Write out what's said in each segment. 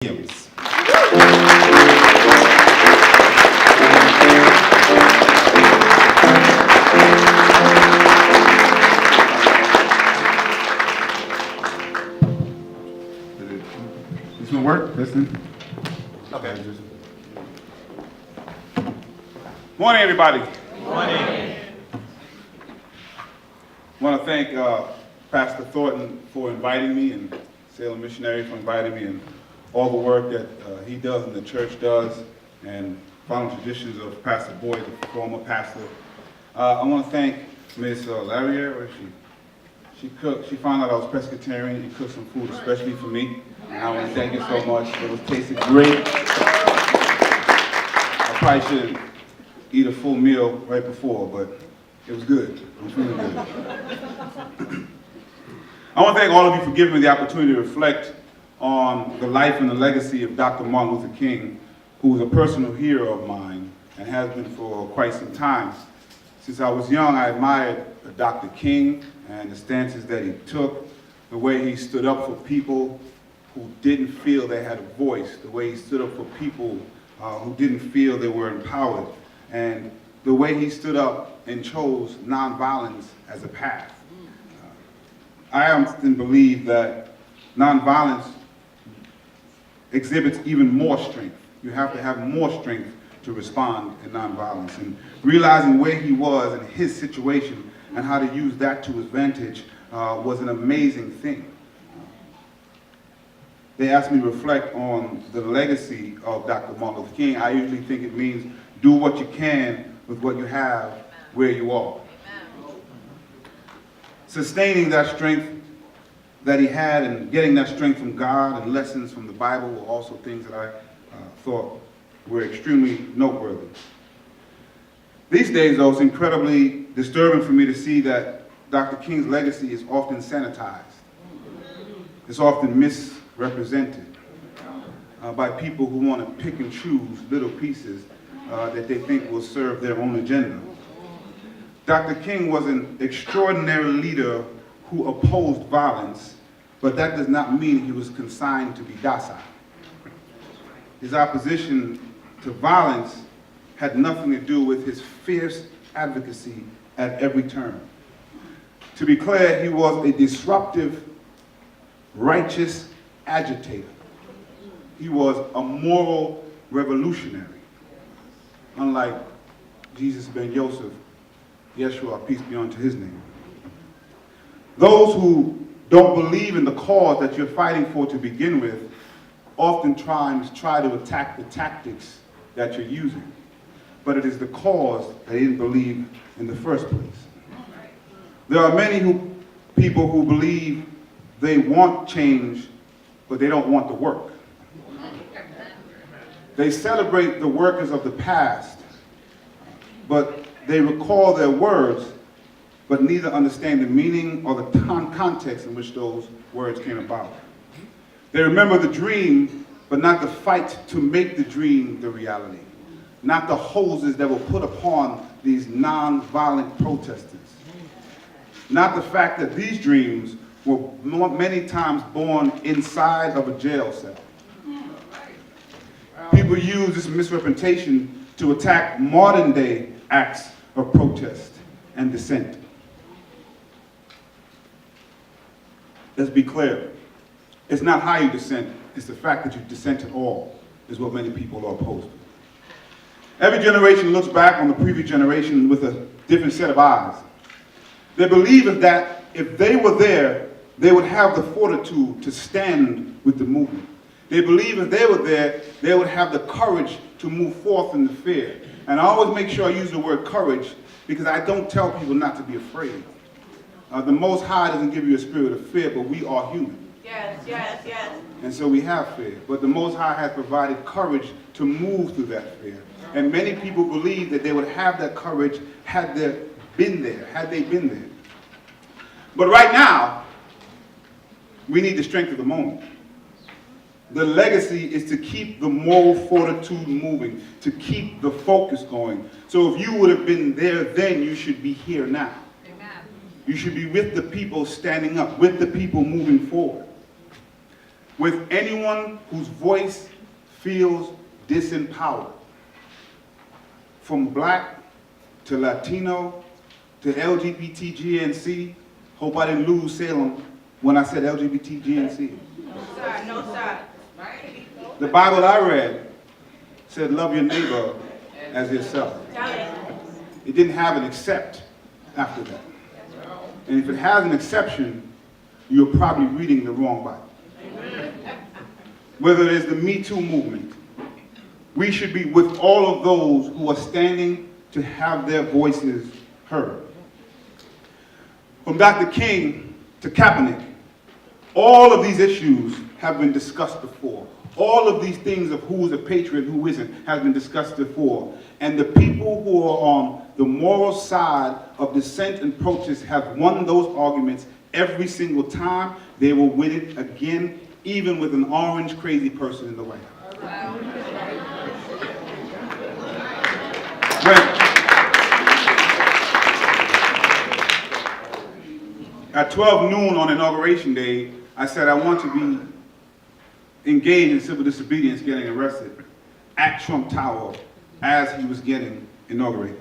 Williams. This one work? Listen. Okay. Morning, everybody. Morning. I want to thank Pastor Thornton for inviting me, and Salem Missionary for inviting me, and all the work that he does and the church does, and following traditions of Pastor Boyd, the former pastor. I want to thank Miss Larier, where she cooked. She found out I was Presbyterian and cooked some food especially for me. And I want to thank you so much. It was tasted great. I probably shouldn't eat a full meal right before, but it was good. I'm feeling good. I want to thank all of you for giving me the opportunity to reflect on the life and the legacy of Dr. Martin Luther King, who was a personal hero of mine and has been for quite some time. Since I was young, I admired Dr. King and the stances that he took, the way he stood up for people who didn't feel they had a voice, the way he stood up for people who didn't feel they were empowered, and the way he stood up and chose nonviolence as a path. I often believe that nonviolence exhibits even more strength. You have to have more strength to respond in nonviolence. And realizing where he was and his situation and how to use that to his advantage was an amazing thing. They asked me to reflect on the legacy of Dr. Martin Luther King. I usually think it means do what you can with what you have where you are. Sustaining that strength that he had and getting that strength from God and lessons from the Bible were also things that I thought were extremely noteworthy. These days, though, it's incredibly disturbing for me to see that Dr. King's legacy is often sanitized. It's often misrepresented by people who want to pick and choose little pieces that they think will serve their own agenda. Dr. King was an extraordinary leader who opposed violence, but that does not mean he was consigned to be docile. His opposition to violence had nothing to do with his fierce advocacy at every turn. To be clear, he was a disruptive, righteous agitator. He was a moral revolutionary. Unlike Jesus ben Joseph, Yeshua, peace be unto his name. Those who don't believe in the cause that you're fighting for to begin with oftentimes try to attack the tactics that you're using. But it is the cause they didn't believe in the first place. There are many people who believe they want change, but they don't want the work. They celebrate the workers of the past, but they recall their words, but neither understand the meaning or the context in which those words came about. They remember the dream, but not the fight to make the dream the reality, not the hoses that were put upon these non-violent protesters, not the fact that these dreams were many times born inside of a jail cell. People use this misrepresentation to attack modern-day acts of protest and dissent. Let's be clear. It's not how you dissent, it's the fact that you dissent at all is what many people are opposed to. Every generation looks back on the previous generation with a different set of eyes. They believe that if they were there, they would have the fortitude to stand with the movement. They believe if they were there, they would have the courage to move forth in the fear. And I always make sure I use the word courage because I don't tell people not to be afraid. The Most High doesn't give you a spirit of fear, but we are human. Yes, yes, yes. And so we have fear. But the Most High has provided courage to move through that fear. And many people believe that they would have that courage had they been there. But right now, we need the strength of the moment. The legacy is to keep the moral fortitude moving, to keep the focus going. So if you would have been there then, you should be here now. You should be with the people standing up, with the people moving forward. with anyone whose voice feels disempowered. From black to Latino to LGBTGNC. Hope I didn't lose Salem when I said LGBTGNC. No, sir. No, sir. The Bible I read said love your neighbor as yourself. Tell it. It didn't have an except after that. And if it has an exception, you're probably reading the wrong Bible. Whether it is the Me Too movement, we should be with all of those who are standing to have their voices heard. From Dr. King to Kaepernick, all of these issues have been discussed before. All of these things of who is a patriot, who isn't, has been discussed before. And the people who are on the moral side of dissent and protest have won those arguments every single time. They will win it again, even with an orange crazy person in the White House. At 12 noon on Inauguration Day, I said I want to be engaged in civil disobedience getting arrested at Trump Tower as he was getting inaugurated.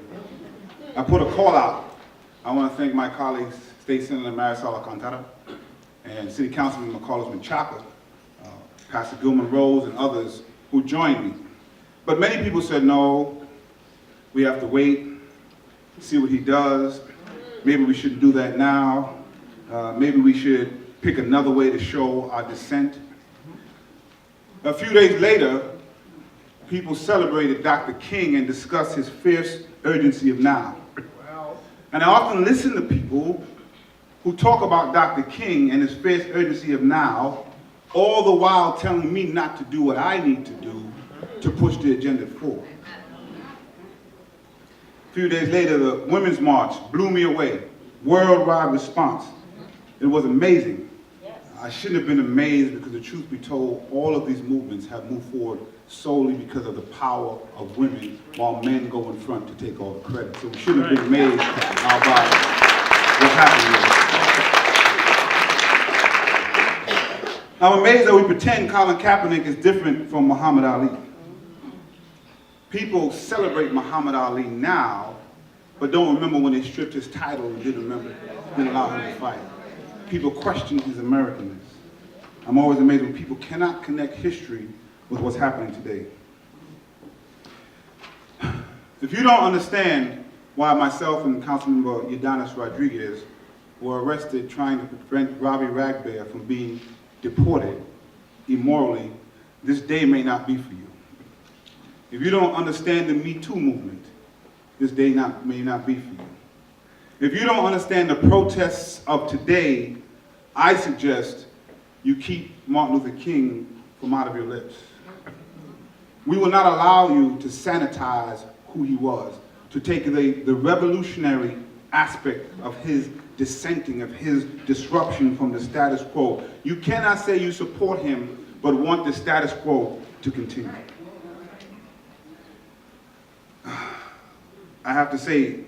I put a call out. I want to thank my colleagues, State Senator Marisol Alcantara and City Councilman McCullough Menchaca, Pastor Gilman Rose, and others who joined me. But many people said, no, we have to wait, see what he does. Maybe we shouldn't do that now. Maybe we should pick another way to show our dissent. A few days later, people celebrated Dr. King and discussed his fierce urgency of now. And I often listen to people who talk about Dr. King and his fierce urgency of now, all the while telling me not to do what I need to do to push the agenda forward. A few days later, the Women's March blew me away. Worldwide response. It was amazing. I shouldn't have been amazed because the truth be told, all of these movements have moved forward solely because of the power of women while men go in front to take all the credit. So we shouldn't have been amazed about what happened here. I'm amazed that we pretend Colin Kaepernick is different from Muhammad Ali. People celebrate Muhammad Ali now, but don't remember when they stripped his title and didn't allow him to fight. People question his Americanness. I'm always amazed when people cannot connect history with what's happening today. If you don't understand why myself and Councilmember Ydanis Rodriguez were arrested trying to prevent Robbie Ragbear from being deported immorally, this day may not be for you. If you don't understand the Me Too movement, this day may not be for you. If you don't understand the protests of today, I suggest you keep Martin Luther King from out of your lips. We will not allow you to sanitize who he was, to take the revolutionary aspect of his dissenting, of his disruption from the status quo. You cannot say you support him, but want the status quo to continue. I have to say,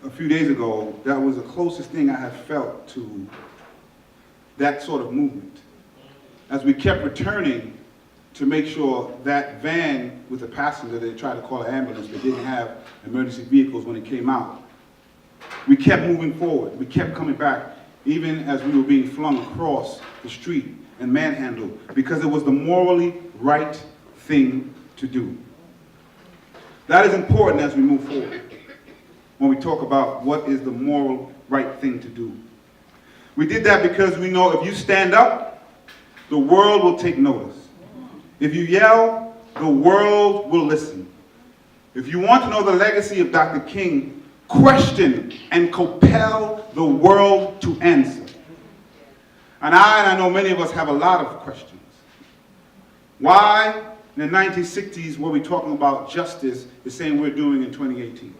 a few days ago, that was the closest thing I have felt to that sort of movement. As we kept returning to make sure that van with the passenger, they tried to call an ambulance, they didn't have emergency vehicles when it came out. We kept moving forward, we kept coming back, even as we were being flung across the street and manhandled, because it was the morally right thing to do. That is important as we move forward, when we talk about what is the moral right thing to do. We did that because we know if you stand up, the world will take notice. If you yell, the world will listen. If you want to know the legacy of Dr. King, question and compel the world to answer. And I know many of us have a lot of questions. Why in the 1960s were we talking about justice the same we're doing in 2018?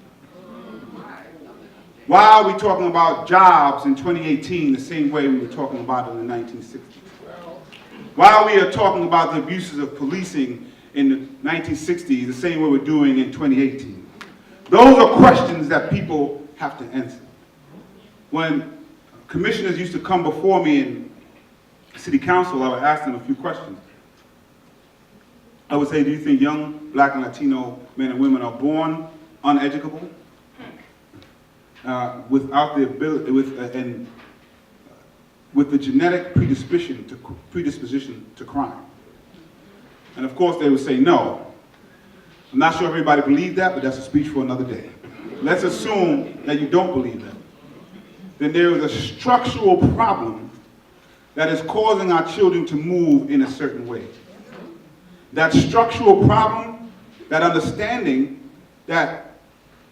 Why are we talking about jobs in 2018 the same way we were talking about it in the 1960s? Why we are talking about the abuses of policing in the 1960s the same way we're doing in 2018? Those are questions that people have to answer. When commissioners used to come before me and city council, I would ask them a few questions. I would say, do you think young Black and Latino men and women are born uneducable, without the ability, with the genetic predisposition to crime? And of course they would say no. I'm not sure everybody believed that, but that's a speech for another day. Let's assume that you don't believe that. Then there is a structural problem that is causing our children to move in a certain way. That structural problem, that understanding that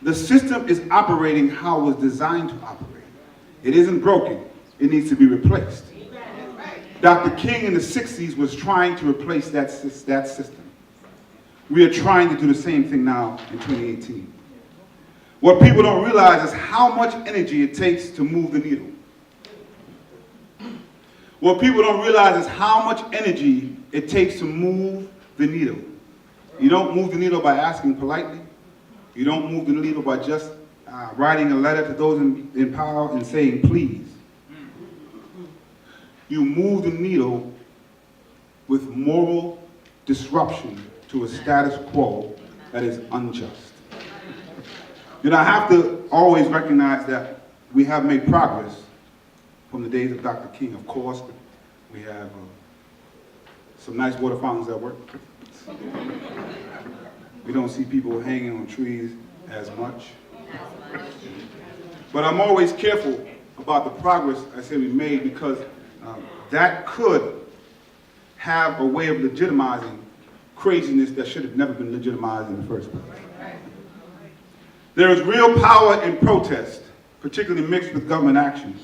the system is operating how it was designed to operate. It isn't broken. It needs to be replaced. Dr. King in the 60s was trying to replace that system. We are trying to do the same thing now in 2018. What people don't realize is how much energy it takes to move the needle. What people don't realize is how much energy it takes to move the needle. You don't move the needle by asking politely. You don't move the needle by just writing a letter to those in power and saying please. You move the needle with moral disruption to a status quo that is unjust. You know, I have to always recognize that we have made progress from the days of Dr. King. Of course, we have some nice water fountains at work. We don't see people hanging on trees as much. But I'm always careful about the progress I say we made, because that could have a way of legitimizing craziness that should have never been legitimized in the first place. There is real power in protest, particularly mixed with government action.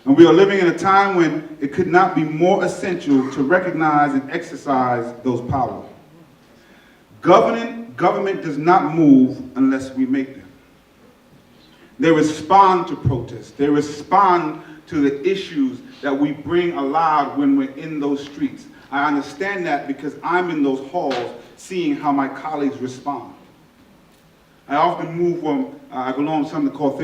And we are living in a time when it could not be more essential to recognize and exercise those powers. Government does not move unless we make them. They respond to protests. They respond to the issues that we bring aloud when we're in those streets. I understand that because I'm in those halls seeing how my colleagues respond. I often move from, I belong to something called